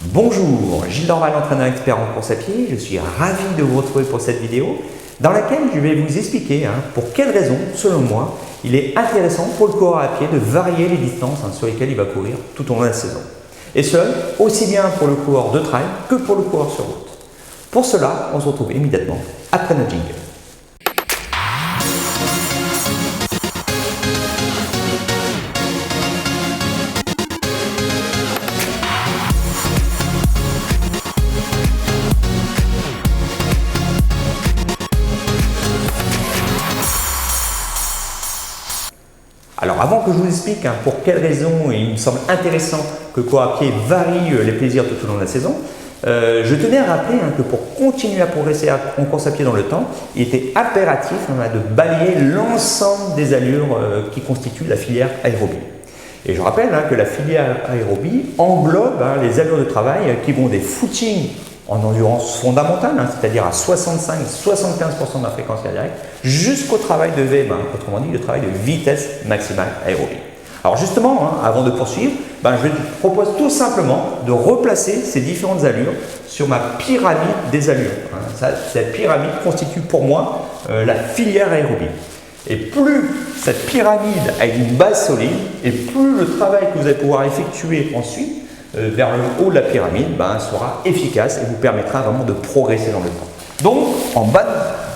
Bonjour, Gilles Dorval, entraîneur expert en course à pied. Je suis ravi de vous retrouver pour cette vidéo dans laquelle je vais vous expliquer pour quelles raisons, selon moi, il est intéressant pour le coureur à pied de varier les distances sur lesquelles il va courir tout au long de la saison. Et ce, aussi bien pour le coureur de trail que pour le coureur sur route. Pour cela, on se retrouve immédiatement après notre jingle. Alors avant que je vous explique pour quelles raisons il me semble intéressant que le coureur à pied varie les plaisirs tout au long de la saison, je tenais à rappeler que pour continuer à progresser en course à pied dans le temps, il était impératif de balayer l'ensemble des allures qui constituent la filière aérobie. Et je rappelle que la filière aérobie englobe les allures de travail qui vont des footings en endurance fondamentale, c'est-à-dire à 65-75% de la fréquence cardiaque, jusqu'au travail de VM, autrement dit le travail de vitesse maximale aérobie. Alors justement, avant de poursuivre, je vous propose tout simplement de replacer ces différentes allures sur ma pyramide des allures. Cette pyramide constitue pour moi la filière aérobie. Et plus cette pyramide a une base solide, et plus le travail que vous allez pouvoir effectuer ensuite vers le haut de la pyramide sera efficace et vous permettra vraiment de progresser dans le temps. Donc, en bas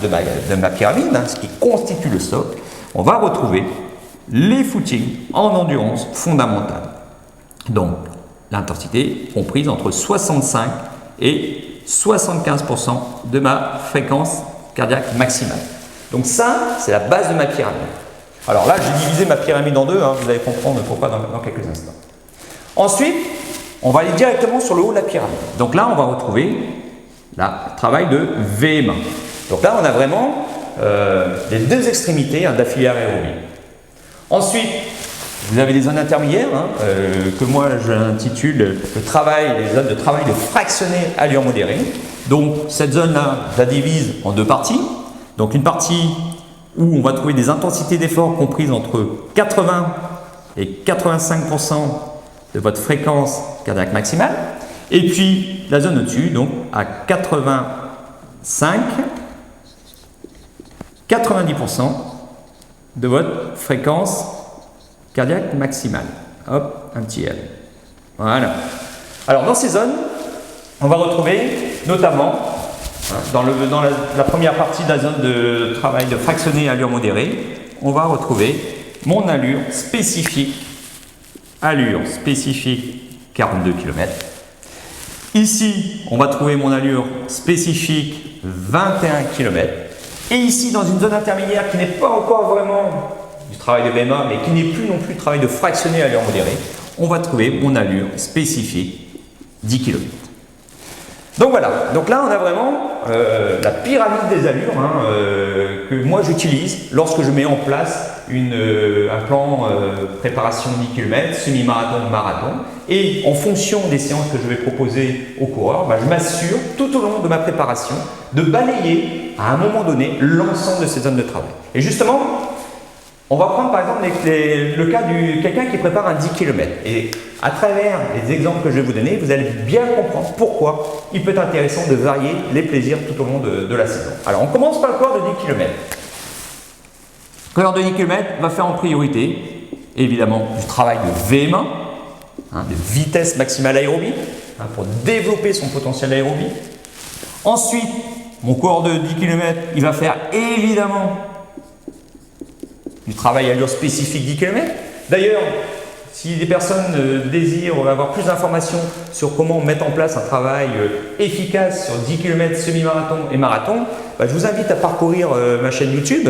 de ma pyramide, ce qui constitue le socle, on va retrouver les footings en endurance fondamentale. Donc, l'intensité comprise entre 65 et 75% de ma fréquence cardiaque maximale. Donc ça, c'est la base de ma pyramide. Alors là, j'ai divisé ma pyramide en deux, vous allez comprendre pourquoi dans quelques instants. Ensuite, on va aller directement sur le haut de la pyramide. Donc là, on va retrouver le travail de VM. Donc là, on a vraiment les deux extrémités de la filière aérobie. Ensuite, vous avez les zones intermédiaires que moi j'intitule les zones de travail de fractionné allure modérée. Donc cette zone-là, je la divise en deux parties. Donc une partie où on va trouver des intensités d'effort comprises entre 80 et 85% de votre fréquence cardiaque maximale. Et puis la zone au-dessus, donc à 85-90% de votre fréquence cardiaque maximale. Hop, un petit L. Voilà. Alors dans ces zones, on va retrouver notamment dans la première partie de la zone de travail de fractionné allure modérée, on va retrouver mon allure spécifique 42 km. Ici, on va trouver mon allure spécifique 21 km. Et ici, dans une zone intermédiaire qui n'est pas encore vraiment du travail de BMA, mais qui n'est plus non plus du travail de fractionné allure modérée, on va trouver mon allure spécifique 10 km. Donc voilà, donc là on a vraiment la pyramide des allures que moi j'utilise lorsque je mets en place un plan préparation 10 km, semi-marathon, marathon. Et en fonction des séances que je vais proposer aux coureurs, je m'assure tout au long de ma préparation de balayer à un moment donné l'ensemble de ces zones de travail. Et justement, on va prendre par exemple le cas de quelqu'un qui prépare un 10 km. Et à travers les exemples que je vais vous donner, vous allez bien comprendre pourquoi il peut être intéressant de varier les plaisirs tout au long de la saison. Alors on commence par le coureur de 10 km. Le coureur de 10 km va faire en priorité, évidemment, du travail de VM1, de vitesse maximale aérobie, pour développer son potentiel aérobie. Ensuite, mon coureur de 10 km, il va faire évidemment du travail à allure spécifique 10 km. D'ailleurs, si des personnes désirent avoir plus d'informations sur comment mettre en place un travail efficace sur 10 km semi-marathon et marathon, je vous invite à parcourir ma chaîne YouTube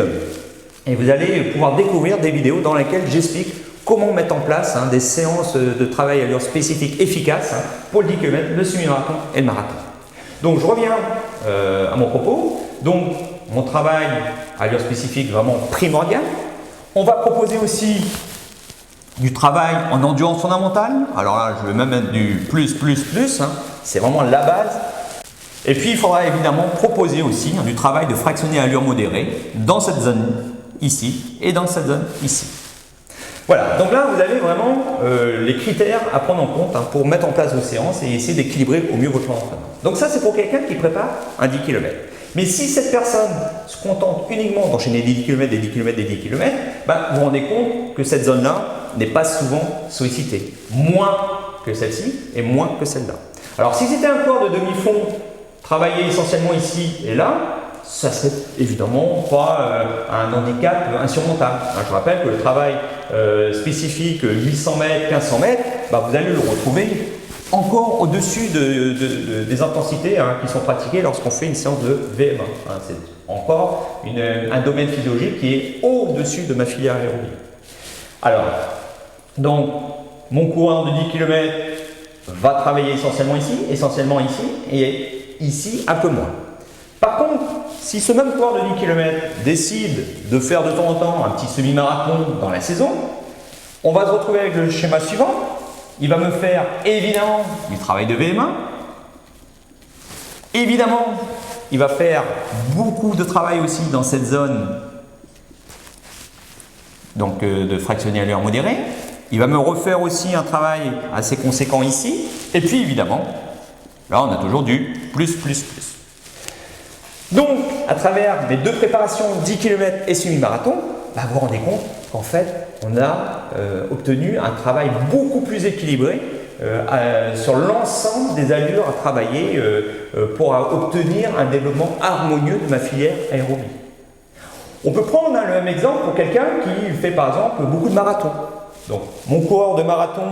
et vous allez pouvoir découvrir des vidéos dans lesquelles j'explique comment mettre en place des séances de travail à allure spécifique efficaces pour le 10 km, le semi-marathon et le marathon. Donc je reviens à mon propos. Donc mon travail à allure spécifique vraiment primordial. On va proposer aussi du travail en endurance fondamentale. Alors là, je vais même mettre du plus. C'est vraiment la base. Et puis, il faudra évidemment proposer aussi du travail de fractionné à allure modérée dans cette zone ici et dans cette zone ici. Voilà, donc là vous avez vraiment les critères à prendre en compte pour mettre en place vos séances et essayer d'équilibrer au mieux votre plan d'entraînement. Donc ça c'est pour quelqu'un qui prépare un 10 km. Mais si cette personne se contente uniquement d'enchaîner des 10 km, des 10 km, des 10 km, vous vous rendez compte que cette zone-là n'est pas souvent sollicitée. Moins que celle-ci et moins que celle-là. Alors si c'était un corps de demi-fond, travaillé essentiellement ici et là, ça ne serait évidemment pas un handicap insurmontable. Je vous rappelle que le travail spécifique 800 mètres, 1500 mètres, vous allez le retrouver encore au-dessus des intensités qui sont pratiquées lorsqu'on fait une séance de VM1. C'est encore un domaine physiologique qui est au-dessus de ma filière aérobie. Alors, donc, mon coureur de 10 km va travailler essentiellement ici, et ici un peu moins. Par contre, si ce même coureur de 10 km décide de faire de temps en temps un petit semi-marathon dans la saison, on va se retrouver avec le schéma suivant. Il va me faire évidemment du travail de VM1. Évidemment, il va faire beaucoup de travail aussi dans cette zone donc, de fractionné à l'heure modérée. Il va me refaire aussi un travail assez conséquent ici. Et puis évidemment, là on a toujours du plus. Donc, à travers mes deux préparations, 10 km et semi-marathon, vous vous rendez compte qu'en fait, on a obtenu un travail beaucoup plus équilibré sur l'ensemble des allures à travailler pour obtenir un développement harmonieux de ma filière aérobie. On peut prendre le même exemple pour quelqu'un qui fait par exemple beaucoup de marathons. Donc, mon coureur de marathon,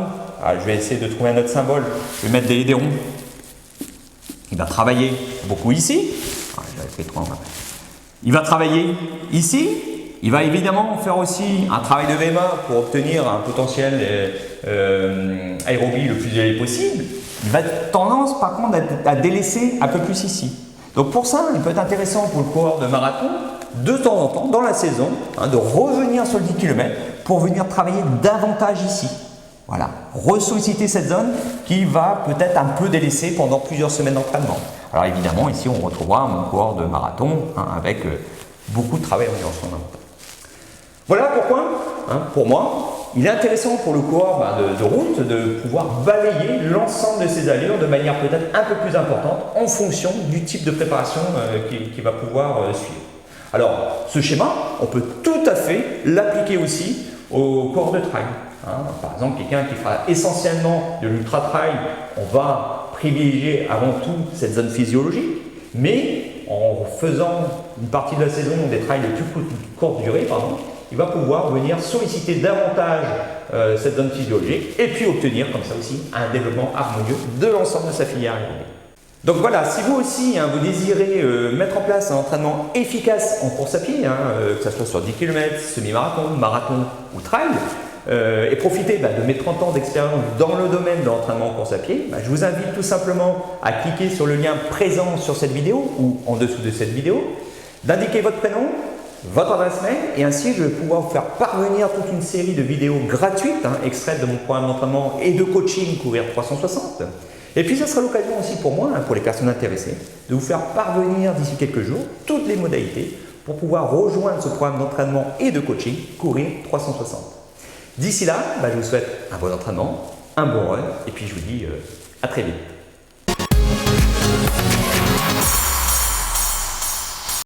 je vais essayer de trouver un autre symbole, je vais mettre des ronds. Il va travailler beaucoup ici. Il va travailler ici. Il va évidemment faire aussi un travail de VM1 pour obtenir un potentiel aérobie le plus élevé possible. Il va avoir tendance par contre à délaisser un peu plus ici. Donc pour ça, il peut être intéressant pour le coureur de marathon, de temps en temps, dans la saison, de revenir sur le 10 km pour venir travailler davantage ici. Voilà, ressolliciter cette zone qui va peut-être un peu délaisser pendant plusieurs semaines d'entraînement. Alors évidemment, ici on retrouvera mon coureur de marathon avec beaucoup de travail en direction d'un. Voilà pourquoi, pour moi, il est intéressant pour le coureur de route de pouvoir balayer l'ensemble de ses allures de manière peut-être un peu plus importante en fonction du type de préparation qu'il va pouvoir suivre. Alors, ce schéma, on peut tout à fait l'appliquer aussi au coureur de trail. Par exemple, quelqu'un qui fera essentiellement de l'ultra-trail, on va privilégier avant tout cette zone physiologique, mais en faisant une partie de la saison des trails de plus courte durée, il va pouvoir venir solliciter davantage cette zone physiologique et puis obtenir comme ça aussi un développement harmonieux de l'ensemble de sa filière aérobie. Donc voilà, si vous aussi vous désirez mettre en place un entraînement efficace en course à pied, que ce soit sur 10 km, semi-marathon, marathon ou trail, et profiter de mes 30 ans d'expérience dans le domaine de l'entraînement en course à pied, je vous invite tout simplement à cliquer sur le lien présent sur cette vidéo ou en dessous de cette vidéo, d'indiquer votre prénom, votre adresse mail, et ainsi je vais pouvoir vous faire parvenir toute une série de vidéos gratuites extraites de mon programme d'entraînement et de coaching Courir 360. Et puis ça sera l'occasion aussi pour moi, pour les personnes intéressées, de vous faire parvenir d'ici quelques jours toutes les modalités pour pouvoir rejoindre ce programme d'entraînement et de coaching Courir 360. D'ici là, je vous souhaite un bon entraînement, un bon run, et puis je vous dis à très vite.